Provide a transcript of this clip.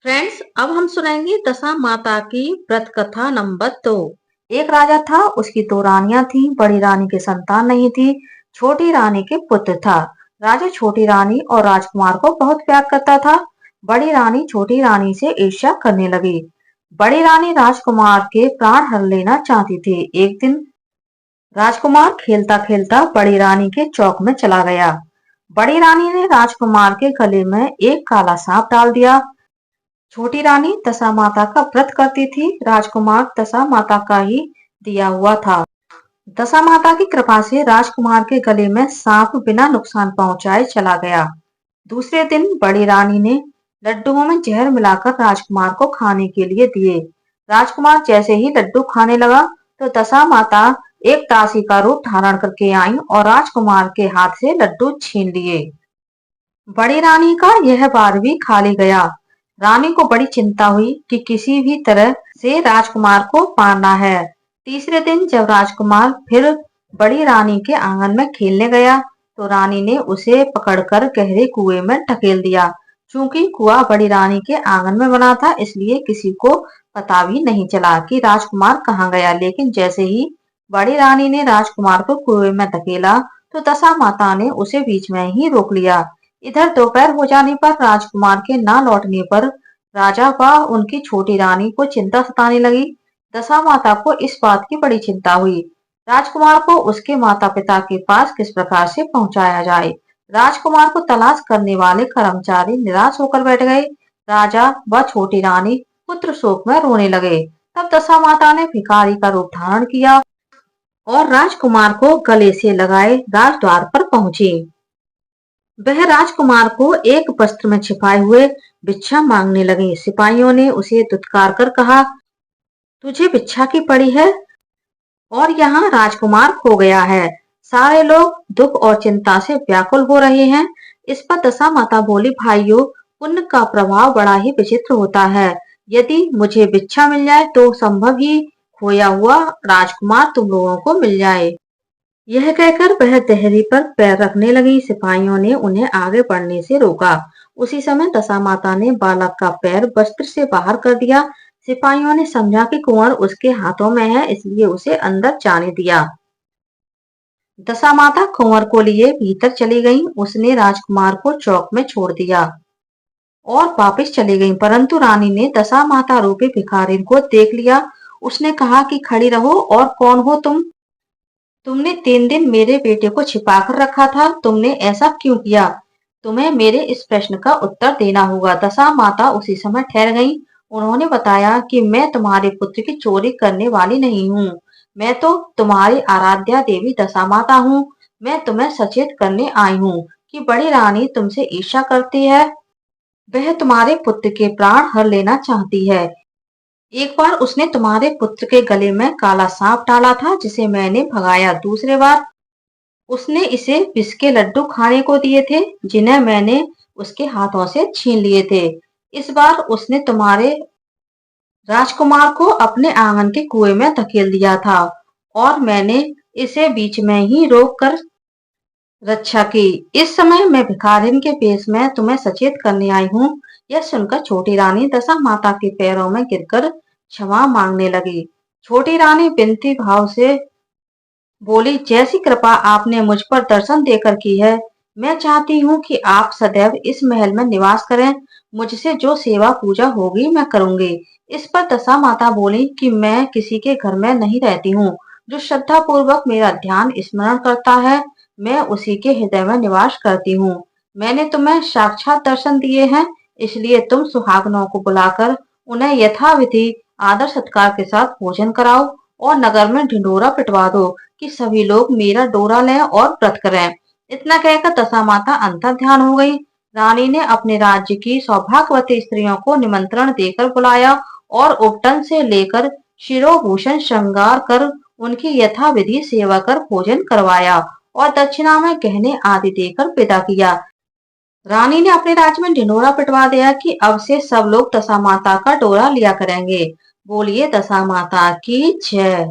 Friends, अब हम सुनेंगे दशा माता की व्रत कथा नंबर 2। एक राजा था, उसकी दो रानियां थीं। बड़ी रानी की संतान नहीं थी, छोटी रानी के पुत्र था। राजा छोटी रानी और राजकुमार को बहुत प्यार करता था। बड़ी रानी छोटी रानी से ईर्ष्या करने लगी। बड़ी रानी राजकुमार के प्राण हर लेना चाहती थी। एक दिन राजकुमार खेलता खेलता बड़ी रानी के चौक में चला गया। बड़ी रानी ने राजकुमार के गले में एक काला सांप डाल दिया। छोटी रानी दशा माता का व्रत करती थी। राजकुमार दशा माता का ही दिया हुआ था। दशा माता की कृपा से राजकुमार के गले में सांप बिना नुकसान पहुंचाए चला गया। दूसरे दिन बड़ी रानी ने लड्डुओं में जहर मिलाकर राजकुमार को खाने के लिए दिए। राजकुमार जैसे ही लड्डू खाने लगा तो दशा माता एक दासी का रूप धारण करके आई और राजकुमार के हाथ से लड्डू छीन लिए। बड़ी रानी का यह बार भी खाली गया। रानी को बड़ी चिंता हुई कि किसी भी तरह से राजकुमार को मारना है। तीसरे दिन जब राजकुमार फिर बड़ी रानी के आंगन में खेलने गया तो रानी ने उसे पकड़कर गहरे कुएं में ढकेल दिया। चूंकि कुआं बड़ी रानी के आंगन में बना था, इसलिए किसी को पता भी नहीं चला कि राजकुमार कहाँ गया। लेकिन जैसे ही बड़ी रानी ने राजकुमार को कुएं में धकेला तो दशा माता ने उसे बीच में ही रोक लिया। इधर दोपहर हो जाने पर राजकुमार के ना लौटने पर राजा व उनकी छोटी रानी को चिंता सताने लगी। दशा माता को इस बात की बड़ी चिंता हुई। राजकुमार को उसके माता पिता के पास किस प्रकार से पहुंचाया जाए। राजकुमार को तलाश करने वाले कर्मचारी निराश होकर बैठ गए। राजा व छोटी रानी पुत्र शोक में रोने लगे। तब दशा माता ने भिखारी का रूप धारण किया और राजकुमार को गले से लगाए राजद्वार पर पहुंची। वह राजकुमार को एक वस्त्र में छिपाए हुए भिक्षा मांगने लगी। सिपाहियों ने उसे दुत्कार कर कहा, तुझे भिक्षा की पड़ी है और यहाँ राजकुमार खो गया है। सारे लोग दुख और चिंता से व्याकुल हो रहे हैं। इस पर दशा माता बोली, भाइयों, पुण्य का प्रभाव बड़ा ही विचित्र होता है। यदि मुझे भिक्षा मिल जाए तो संभव ही खोया हुआ राजकुमार तुम लोगों को मिल जाए। यह कहकर वह देहरी पर पैर रखने लगी। सिपाहियों ने उन्हें आगे बढ़ने से रोका। उसी समय दशा माता ने बालक का पैर वस्त्र से बाहर कर दिया। सिपाहियों ने समझा कि कुंवर उसके हाथों में है, इसलिए उसे अंदर जाने दिया। दशा माता कुंवर को लिए भीतर चली गईं। उसने राजकुमार को चौक में छोड़ दिया और वापस चली गईं। परंतु रानी ने दशा माता रूपी भिखारी को देख लिया। उसने कहा कि खड़ी रहो, और कौन हो तुम? तुमने 3 दिन मेरे बेटे को छिपा कर रखा था, तुमने ऐसा क्यों किया? तुम्हें मेरे इस प्रश्न का उत्तर देना होगा। दशा माता उसी समय ठहर गईं। उन्होंने बताया कि मैं तुम्हारे पुत्र की चोरी करने वाली नहीं हूँ। मैं तो तुम्हारी आराध्या देवी दशा माता हूँ। मैं तुम्हें सचेत करने आई हूँ कि बड़ी रानी तुमसे ईर्ष्या करती है। वह तुम्हारे पुत्र के प्राण हर लेना चाहती है। एक बार उसने तुम्हारे पुत्र के गले में काला सांप डाला था, जिसे मैंने भगाया। दूसरे बार उसने इसे विष के लड्डू खाने को दिए थे, जिन्हें मैंने उसके हाथों से छीन लिए थे। इस बार उसने तुम्हारे राजकुमार को अपने आंगन के कुएं में धकेल दिया था और मैंने इसे बीच में ही रोक कर रक्षा की। इस समय मैं भिखारिन के वेश में तुम्हें सचेत करने आई हूँ। यह सुनकर छोटी रानी दशा माता के पैरों में गिरकर क्षमा मांगने लगी। छोटी रानी विनती भाव से बोली, जैसी कृपा आपने मुझ पर दर्शन देकर की है, मैं चाहती हूँ कि आप सदैव इस महल में निवास करें। मुझसे जो सेवा पूजा होगी मैं करूंगी। इस पर दशा माता बोली कि मैं किसी के घर में नहीं रहती हूँ। जो श्रद्धा पूर्वक मेरा ध्यान स्मरण करता है, मैं उसी के हृदय में निवास करती हूँ। मैंने तुम्हें साक्षात दर्शन दिए हैं, इसलिए तुम सुहागनों को बुलाकर उन्हें यथाविधि आदर सत्कार के साथ भोजन कराओ और नगर में ढिंढोरा पिटवा दो कि सभी लोग मेरा डोरा लें और व्रत करें। इतना कहकर दशा माता अंतर ध्यान हो गई। रानी ने अपने राज्य की सौभाग्यवती स्त्रियों को निमंत्रण देकर बुलाया और उपटन से लेकर शिरोभूषण श्रृंगार कर उनकी यथाविधि सेवा कर भोजन करवाया और दक्षिणा में गहने आदि देकर विदा किया। रानी ने अपने राज्य में ढिंढोरा पिटवा दिया कि अब से सब लोग दशा माता का डोरा लिया करेंगे। बोलिए दशा माता की जय।